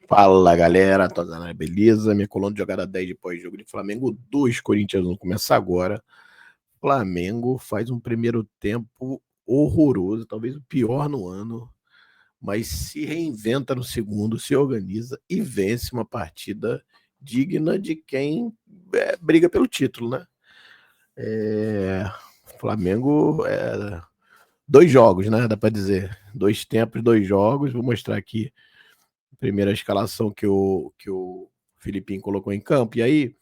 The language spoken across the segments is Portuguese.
Fala galera, Tozana, beleza? Minha coluna de jogada 10 depois jogo de Flamengo 2, Corinthians 1 começa agora. Flamengo faz um primeiro tempo horroroso, talvez o pior no ano, mas se reinventa no segundo, se organiza e vence uma partida digna de quem briga pelo título, né? Flamengo, dois jogos, né? Dá para dizer. 2 tempos, 2 jogos. Vou mostrar aqui primeira escalação que o Filipinho colocou em campo. E aí,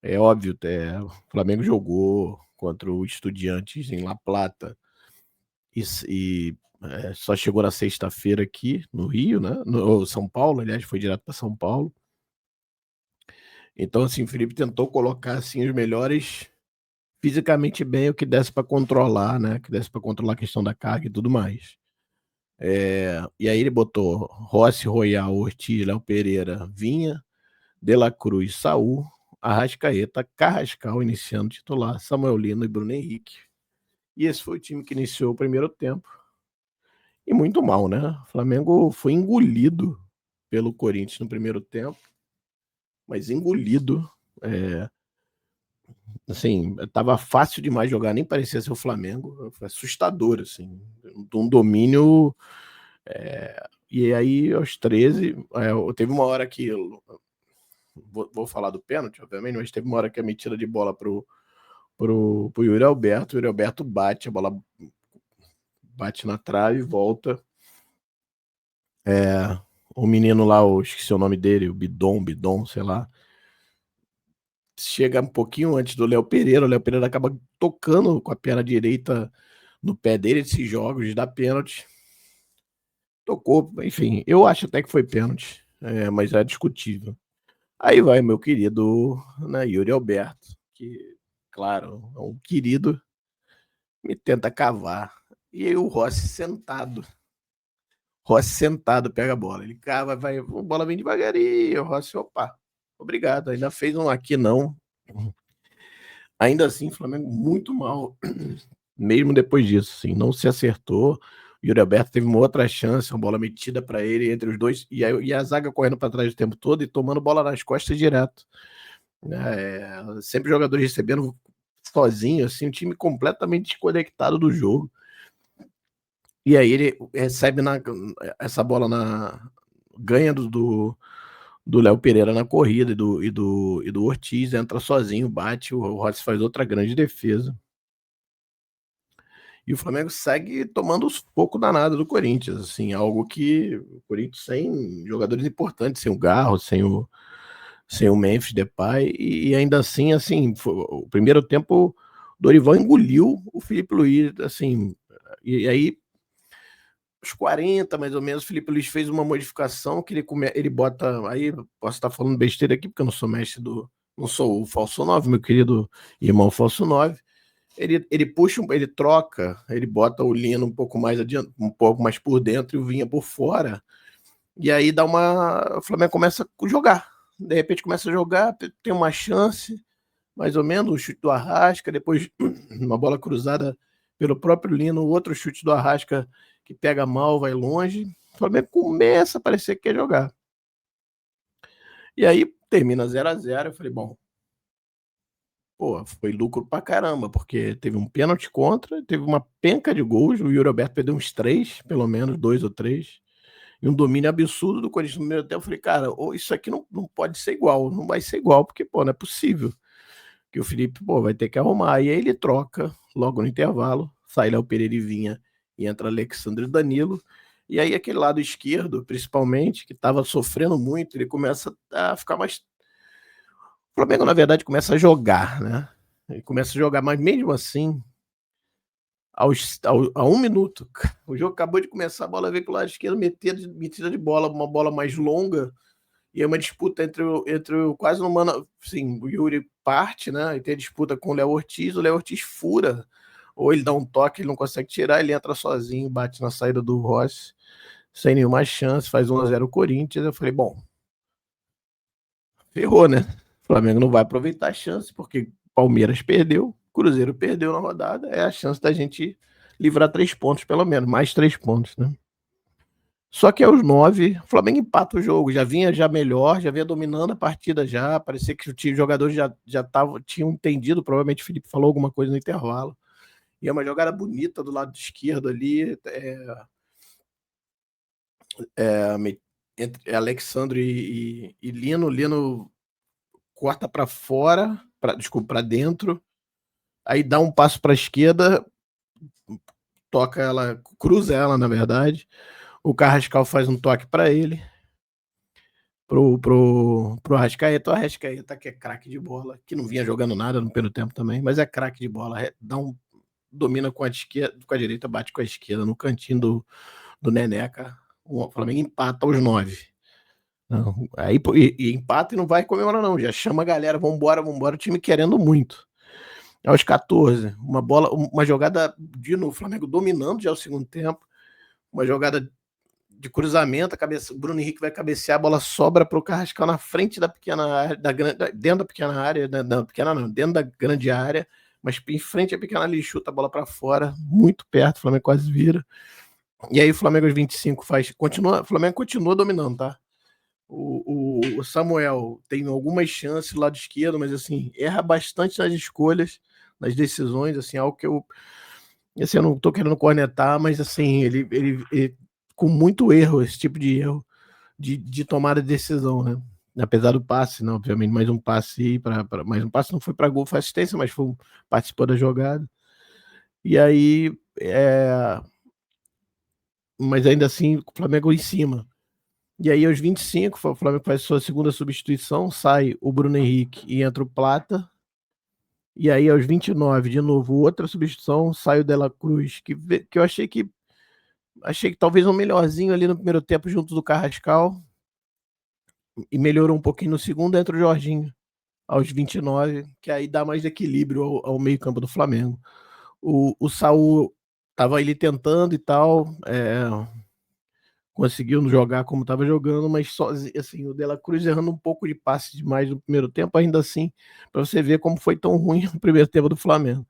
é óbvio, o Flamengo jogou contra o Estudiantes em La Plata e só chegou na sexta-feira aqui no Rio, né? No São Paulo, aliás, foi direto para São Paulo. Então, assim, o Felipe tentou colocar assim os melhores fisicamente bem, o que desse para controlar, né? Que desse para controlar a questão da carga e tudo mais. E aí ele botou Rossi, Royal, Ortiz, Léo Pereira, Vinha, De La Cruz, Saul, Arrascaeta, Carrascal iniciando titular, Samuel Lino e Bruno Henrique. E esse foi o time que iniciou o primeiro tempo. E muito mal, né? O Flamengo foi engolido pelo Corinthians no primeiro tempo, mas engolido. Assim, tava fácil demais jogar, nem parecia ser o Flamengo. Foi assustador, assim. Um domínio. E aí, aos 13, teve uma hora que vou falar do pênalti, obviamente, mas teve uma hora que a metida de bola pro Yuri Alberto. O Yuri Alberto bate, a bola bate na trave, volta. O menino lá, eu esqueci o nome dele, o Bidon, sei lá. Chega um pouquinho antes do Léo Pereira. O Léo Pereira acaba tocando com a perna direita no pé dele, esses jogos, dá pênalti. Tocou, enfim, eu acho até que foi pênalti, mas é discutível. Aí vai meu querido, né, Yuri Alberto, que, claro, é um querido, me tenta cavar. E aí o Rossi sentado. Rossi sentado pega a bola. Ele cava, vai, a bola vem devagarinho. O Rossi, opa, obrigado. Ainda fez um aqui não. Ainda assim, o Flamengo muito mal, mesmo depois disso, assim, não se acertou. O Yuri Alberto teve uma outra chance, uma bola metida para ele entre os dois, e a zaga correndo para trás o tempo todo e tomando bola nas costas direto. Sempre jogadores recebendo sozinho, assim, um time completamente desconectado do jogo. E aí ele recebe essa bola ganha do Léo Pereira na corrida e do Ortiz, entra sozinho, bate, o Rossi faz outra grande defesa. E o Flamengo segue tomando os pouco danado do Corinthians, assim, algo que o Corinthians sem jogadores importantes, sem o Garro, sem o Memphis Depay, e ainda assim, o primeiro tempo o Dorival engoliu o Felipe Luiz, assim, e aí os 40 mais ou menos, o Felipe Luiz fez uma modificação que ele bota, aí posso estar falando besteira aqui, porque eu não sou não sou o falso 9, meu querido irmão falso 9. Ele puxa, ele troca, ele bota o Lino um pouco mais adiante, um pouco mais por dentro e o Vinha por fora. E aí o Flamengo começa a jogar. De repente começa a jogar, tem uma chance, mais ou menos, um chute do Arrasca, depois uma bola cruzada pelo próprio Lino, outro chute do Arrasca que pega mal, vai longe. O Flamengo começa a parecer que quer jogar. E aí termina 0-0. Eu falei, bom, pô, foi lucro pra caramba, porque teve um pênalti contra, teve uma penca de gols, o Yuri Alberto perdeu uns 3, pelo menos, 2 ou 3, e um domínio absurdo do Corinthians no primeiro tempo. Eu falei, cara, isso aqui não pode ser igual, não vai ser igual, porque, pô, não é possível que o Felipe, pô, vai ter que arrumar. E aí ele troca, logo no intervalo, sai Léo Pereira e Vinha, e entra Alexandre Danilo, e aí aquele lado esquerdo, principalmente, que estava sofrendo muito, ele começa a ficar mais. O Flamengo, na verdade, começa a jogar, né? Ele começa a jogar, mas mesmo assim, a 1 minuto, o jogo acabou de começar, a bola veio pro lado esquerdo, metida de bola, uma bola mais longa, e é uma disputa entre quase no mano, assim, o Yuri parte, né? E tem a disputa com o Léo Ortiz fura, ou ele dá um toque, ele não consegue tirar, ele entra sozinho, bate na saída do Rossi, sem nenhuma chance, faz 1-0 o Corinthians. Eu falei, bom, ferrou, né? O Flamengo não vai aproveitar a chance, porque Palmeiras perdeu, Cruzeiro perdeu na rodada, é a chance da gente livrar 3 pontos, pelo menos, mais 3 pontos, né? Só que aos 9, o Flamengo empata o jogo, já vinha melhor, já vinha dominando a partida já, parecia que os jogadores tinham entendido, provavelmente o Felipe falou alguma coisa no intervalo. E é uma jogada bonita do lado esquerdo ali, entre Alexandre e Lino. Lino corta para fora, desculpa, para dentro, aí dá um passo para a esquerda, toca ela, cruza ela, na verdade. O Carrascal faz um toque para ele, pro Arrascaeta. O Arrascaeta, que é craque de bola, que não vinha jogando nada no primeiro tempo também, mas é craque de bola, domina com a esquerda, com a direita, bate com a esquerda, no cantinho do Neneca. O Flamengo empata aos 9. Não, aí, e empata e não vai comemorar, não. Já chama a galera, vambora, o time querendo muito. Aos 14, uma jogada de novo, o Flamengo dominando já o segundo tempo, uma jogada de cruzamento, o Bruno Henrique vai cabecear, a bola sobra para o Carrascal na frente da pequena área, dentro da pequena área, dentro da grande área, mas em frente à pequena área ele chuta a bola para fora, muito perto, o Flamengo quase vira. E aí o Flamengo aos 25 o Flamengo continua dominando, tá? O Samuel tem algumas chances do lado esquerdo, mas assim, erra bastante nas escolhas, nas decisões, assim, algo que eu não tô querendo cornetar, mas assim, ele com muito erro, esse tipo de erro de tomada de decisão, né? Apesar do passe, não, obviamente, mais um passe mais um passe não foi para gol, foi assistência, mas participou da jogada. E aí, mas ainda assim, o Flamengo em cima. E aí, aos 25, o Flamengo faz sua segunda substituição, sai o Bruno Henrique e entra o Plata. E aí, aos 29, de novo, outra substituição, sai o De La Cruz, que eu achei que talvez um melhorzinho ali no primeiro tempo junto do Carrascal, e melhorou um pouquinho no segundo, entra o Jorginho aos 29, que aí dá mais equilíbrio ao meio-campo do Flamengo. O Saul estava ali tentando e tal, conseguiu jogar como estava jogando, mas sozinho, assim, o De La Cruz errando um pouco de passe demais no primeiro tempo, ainda assim, para você ver como foi tão ruim o primeiro tempo do Flamengo.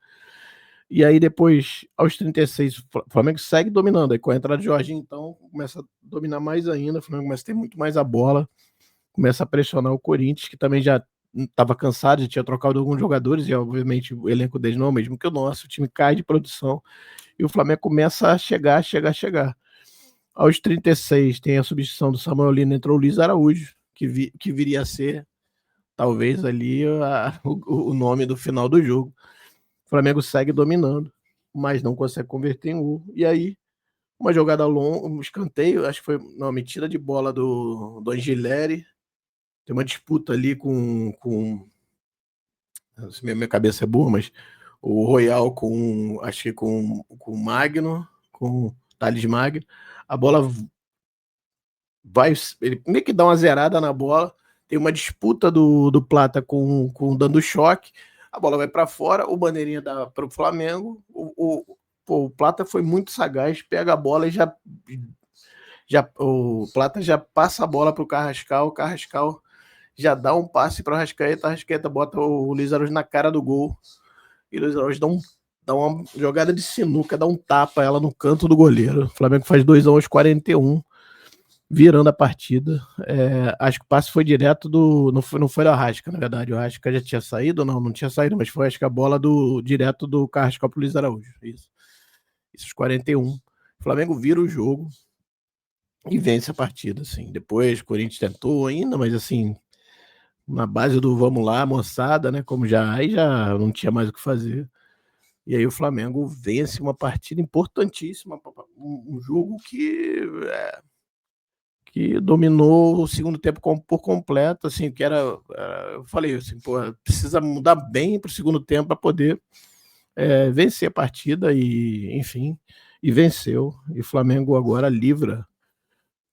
E aí depois, aos 36, o Flamengo segue dominando, aí com a entrada de Jorginho, então, começa a dominar mais ainda, o Flamengo começa a ter muito mais a bola, começa a pressionar o Corinthians, que também já estava cansado, já tinha trocado alguns jogadores, e obviamente o elenco deles não é o mesmo que o nosso, o time cai de produção, e o Flamengo começa a chegar. Aos 36 tem a substituição do Samuel Lino, entrou o Luiz Araújo, que viria a ser talvez ali o nome do final do jogo. O Flamengo segue dominando, mas não consegue converter em gol. E aí, uma jogada longa, um escanteio, acho que foi uma metida de bola do Angileri. Tem uma disputa ali com minha cabeça é boa, mas o Royal acho que com o Magno, com o Thales Magno. A bola ele meio que dá uma zerada na bola, tem uma disputa do Plata com dando choque, a bola vai para fora, o bandeirinha dá para o Flamengo, o Plata foi muito sagaz, pega a bola e o Plata já passa a bola para o Carrascal já dá um passe para o Arrascaeta bota o Luiz Araújo na cara do gol, e o Luiz Araújo dá uma jogada de sinuca, dá um tapa ela no canto do goleiro. O Flamengo faz 2-1 aos 41, virando a partida. Acho que o passe foi direto não foi do Arrasca, na verdade. O Arrasca já tinha saído, não tinha saído, mas foi, acho que a bola direto do Carrascal pro Luiz Araújo. Isso aos 41. O Flamengo vira o jogo e vence a partida, assim. Depois o Corinthians tentou ainda, mas assim, na base do vamos lá, moçada, né? Aí já não tinha mais o que fazer. E aí o Flamengo vence uma partida importantíssima, um jogo que dominou o segundo tempo por completo, assim, que eu falei assim, pô, precisa mudar bem para o segundo tempo para poder vencer a partida e, enfim, e venceu. E o Flamengo agora livra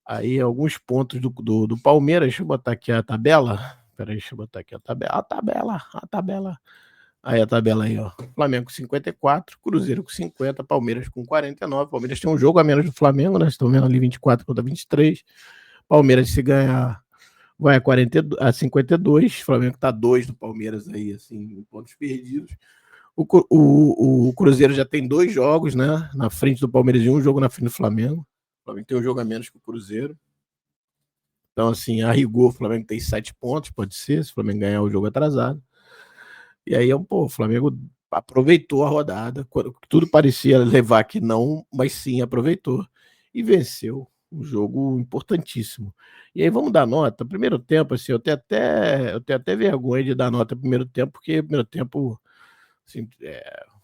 aí alguns pontos do Palmeiras. Deixa eu botar aqui a tabela. Peraí, deixa eu botar aqui a tabela. Aí a tabela aí, ó. Flamengo com 54, Cruzeiro com 50, Palmeiras com 49. Palmeiras tem um jogo a menos do Flamengo, né? Estão vendo ali 24 contra 23. Palmeiras, se ganhar, vai a 52. Flamengo tá 2 do Palmeiras aí, assim, em pontos perdidos. O Cruzeiro já tem 2 jogos, né? Na frente do Palmeiras e um jogo na frente do Flamengo. O Flamengo tem um jogo a menos que o Cruzeiro. Então, assim, a rigor, o Flamengo tem 7 pontos, pode ser, se o Flamengo ganhar o jogo atrasado. E aí, pô, o Flamengo aproveitou a rodada, tudo parecia levar que não, mas sim aproveitou e venceu um jogo importantíssimo. E aí vamos dar nota. Primeiro tempo, assim, eu tenho até vergonha de dar nota no primeiro tempo, porque o primeiro tempo, assim,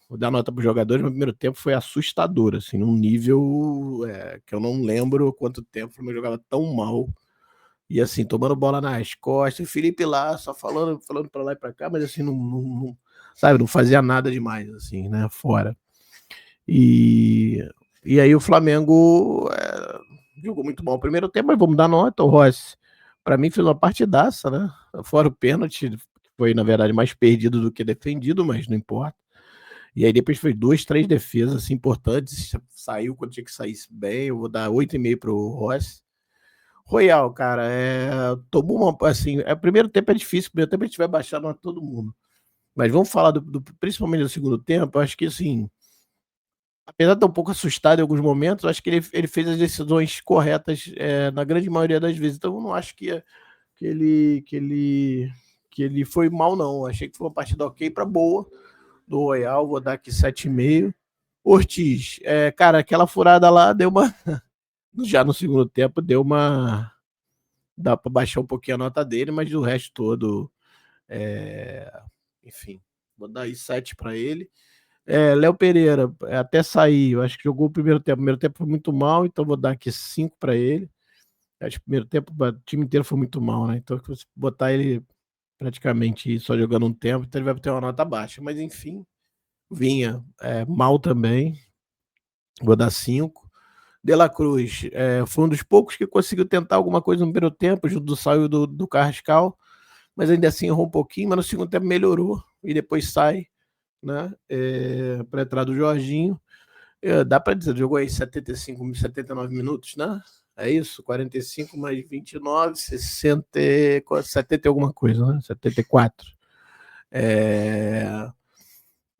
vou dar nota para os jogadores, mas o primeiro tempo foi assustador, assim, num nível que eu não lembro quanto tempo o Flamengo jogava tão mal. E assim, tomando bola nas costas, o Felipe lá só falando para lá e para cá, mas assim, sabe, não fazia nada demais, assim, né, fora. E aí o Flamengo jogou muito bom o primeiro tempo, mas vamos dar nota. O Rossi, para mim, fez uma partidaça, né? Fora o pênalti, foi na verdade mais perdido do que defendido, mas não importa. E aí depois foi 2, 3 defesas assim, importantes, saiu quando tinha que sair bem. Eu vou dar 8,5 pro Rossi. Royal, cara, tomou uma. Assim, o primeiro tempo é difícil, o primeiro tempo a gente vai baixar nota todo mundo. Mas vamos falar principalmente do segundo tempo. Eu acho que, assim, apesar de estar um pouco assustado em alguns momentos, eu acho que ele fez as decisões corretas na grande maioria das vezes. Então, eu não acho que ele, que ele, que ele foi mal, não. Eu achei que foi uma partida ok para boa do Royal. Vou dar aqui 7,5. Ortiz, cara, aquela furada lá deu uma. Já no segundo tempo, deu uma. Dá para baixar um pouquinho a nota dele, mas do resto todo, enfim, vou dar aí 7 para ele. Léo Pereira, até sair, eu acho que jogou o primeiro tempo. O primeiro tempo foi muito mal, então vou dar aqui 5 para ele. Acho que o primeiro tempo o time inteiro foi muito mal, né? Então, se você botar ele praticamente só jogando um tempo, então ele vai ter uma nota baixa. Mas enfim, Vinha mal também, vou dar 5. De La Cruz foi um dos poucos que conseguiu tentar alguma coisa no primeiro tempo, junto do saiu do Carrascal, mas ainda assim errou um pouquinho, mas no segundo tempo melhorou e depois sai, né? Para entrar do Jorginho. Dá para dizer, jogou aí 75, 79 minutos, né? É isso? 45 mais 29, 60, 70 e alguma coisa, né? 74.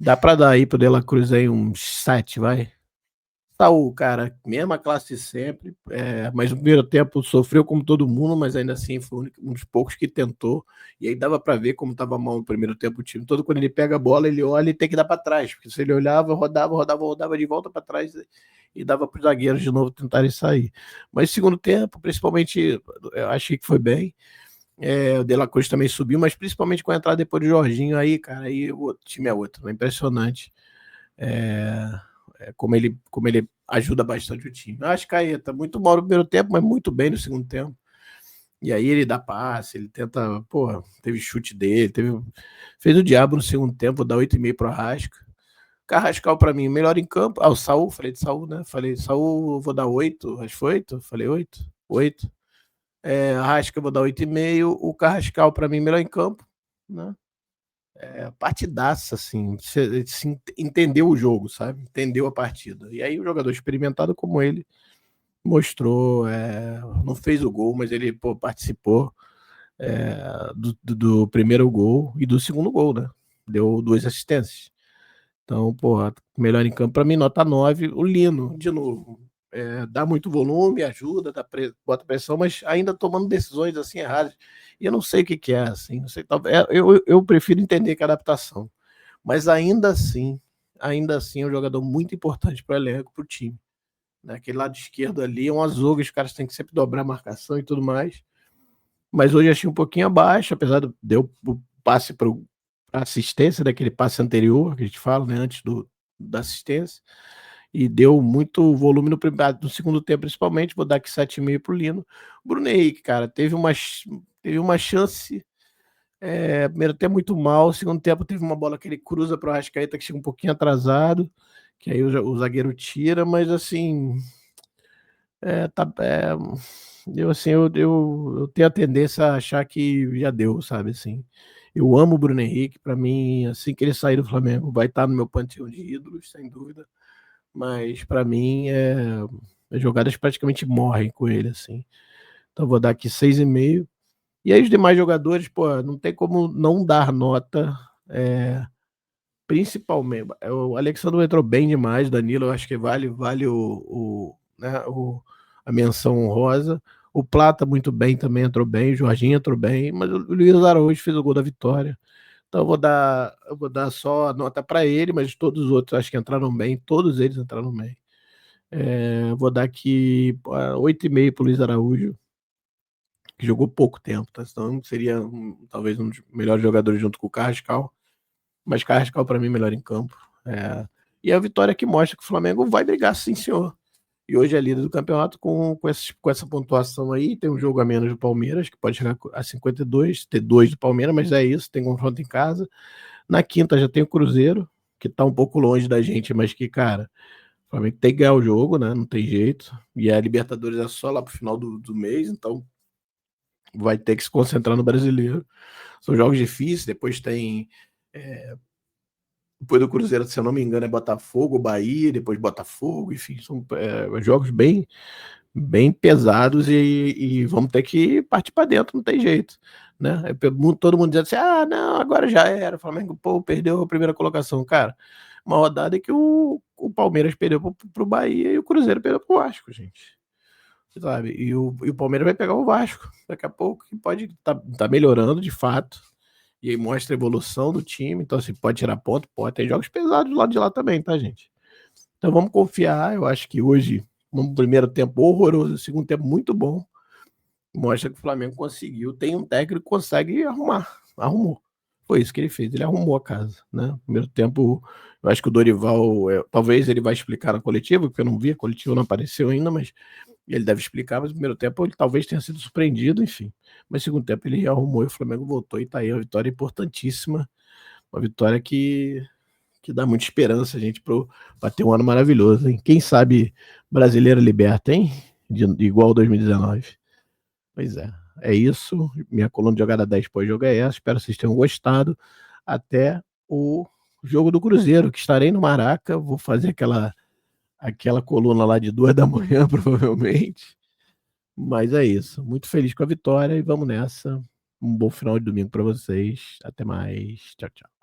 Dá para dar aí pro De La Cruz aí uns 7, vai? Saúl, cara, mesma classe sempre, mas no primeiro tempo sofreu como todo mundo, mas ainda assim foi um dos poucos que tentou, e aí dava para ver como estava mal no primeiro tempo o time todo. Quando ele pega a bola, ele olha e tem que dar para trás, porque se ele olhava, rodava de volta para trás e dava para os zagueiros de novo tentarem sair. Mas segundo tempo, principalmente, eu achei que foi bem. O De La Cruz também subiu, mas principalmente com a entrada depois do Jorginho, aí, cara, aí o time é outro, é impressionante. Como ele ajuda bastante o time. Acho que Caeta, muito mal no primeiro tempo, mas muito bem no segundo tempo. E aí ele dá passe, ele tenta, pô, teve chute dele, fez o diabo no segundo tempo, dá 8,5 pro Arrasca. Carrascal para mim, melhor em campo. O Saúl, falei de Saúl, né? Falei, Saúl, vou dar 8, acho que foi 8? Falei 8? 8. Arrasca, eu vou dar 8,5. O Carrascal para mim, melhor em campo, né? Partidaça, assim, você entendeu o jogo, sabe? Entendeu a partida. E aí o jogador experimentado como ele mostrou, não fez o gol, mas ele participou do primeiro gol e do segundo gol, né? Deu 2 assistências. Então, porra, melhor em campo para mim, nota 9. O Lino, de novo, dá muito volume, ajuda, bota pressão, mas ainda tomando decisões assim erradas. E eu não sei o que é, assim, não sei, eu prefiro entender que é adaptação. Mas ainda assim é um jogador muito importante para o elenco, para o time. Né? Aquele lado esquerdo ali é um azougue, os caras têm que sempre dobrar a marcação e tudo mais. Mas hoje achei um pouquinho abaixo, apesar de deu o passe para a assistência daquele passe anterior, que a gente fala, né, antes da assistência, e deu muito volume no segundo tempo, principalmente. Vou dar aqui 7,5 para o Lino. Bruno Henrique, cara, teve uma chance. Primeiro tempo muito mal, segundo tempo teve uma bola que ele cruza para o Arrascaeta, que chega um pouquinho atrasado, que aí o zagueiro tira, mas assim, tá, eu tenho a tendência a achar que já deu, sabe, assim. Eu amo o Bruno Henrique, para mim, assim que ele sair do Flamengo, vai estar no meu panteão de ídolos, sem dúvida, mas para mim, as jogadas praticamente morrem com ele, assim. Então vou dar aqui 6,5. E aí os demais jogadores, pô, não tem como não dar nota, principalmente. O Alexandre entrou bem demais, Danilo, eu acho que vale né, a menção honrosa. O Plata muito bem também, entrou bem, o Jorginho entrou bem, mas o Luiz Araújo fez o gol da vitória. Então eu vou dar só a nota para ele, mas todos os outros acho que entraram bem, todos eles entraram bem. Vou dar aqui 8,5 para o Luiz Araújo, que jogou pouco tempo, tá? Então seria talvez um dos melhores jogadores junto com o Carrascal, mas Carrascal para mim melhor em campo. E a vitória que mostra que o Flamengo vai brigar, sim, senhor. E hoje é líder do campeonato com essa pontuação aí. Tem um jogo a menos do Palmeiras, que pode chegar a 52, ter 2 do Palmeiras, mas é isso, tem confronto em casa. Na quinta já tem o Cruzeiro, que tá um pouco longe da gente, mas que, cara, o Flamengo tem que ganhar o jogo, né? Não tem jeito. E a Libertadores é só lá pro final do mês, então vai ter que se concentrar no brasileiro. São jogos difíceis, depois tem. Depois do Cruzeiro, se eu não me engano, é Botafogo, Bahia, depois Botafogo, enfim, são jogos bem pesados e vamos ter que partir para dentro, não tem jeito, né? Todo mundo dizendo assim, não, agora já era, o Flamengo, pô, perdeu a primeira colocação, cara. Uma rodada que o Palmeiras perdeu pro Bahia e o Cruzeiro perdeu pro Vasco, gente. Sabe? E o Palmeiras vai pegar o Vasco daqui a pouco, que pode tá melhorando de fato. E aí mostra a evolução do time. Então, assim, pode tirar ponto, pode. Tem jogos pesados do lado de lá também, tá, gente? Então vamos confiar. Eu acho que hoje, um primeiro tempo horroroso, segundo tempo muito bom, mostra que o Flamengo conseguiu. Tem um técnico que consegue arrumar. Arrumou. Foi isso que ele fez. Ele arrumou a casa, né? Primeiro tempo, eu acho que o Dorival, talvez ele vai explicar na coletiva, porque eu não vi, a coletiva não apareceu ainda, mas ele deve explicar, mas no primeiro tempo ele talvez tenha sido surpreendido, enfim. Mas no segundo tempo ele arrumou e o Flamengo voltou e tá aí, uma vitória importantíssima, uma vitória que dá muita esperança, gente, para ter um ano maravilhoso, hein? Quem sabe brasileiro liberta, hein? Igual 2019. Pois é isso. Minha coluna de jogada 10 pós-jogo é essa. Espero que vocês tenham gostado. Até o jogo do Cruzeiro, que estarei no Maraca. Vou fazer aquela coluna lá de 2 da manhã, provavelmente. Mas é isso. Muito feliz com a vitória e vamos nessa. Um bom final de domingo para vocês. Até mais. Tchau, tchau.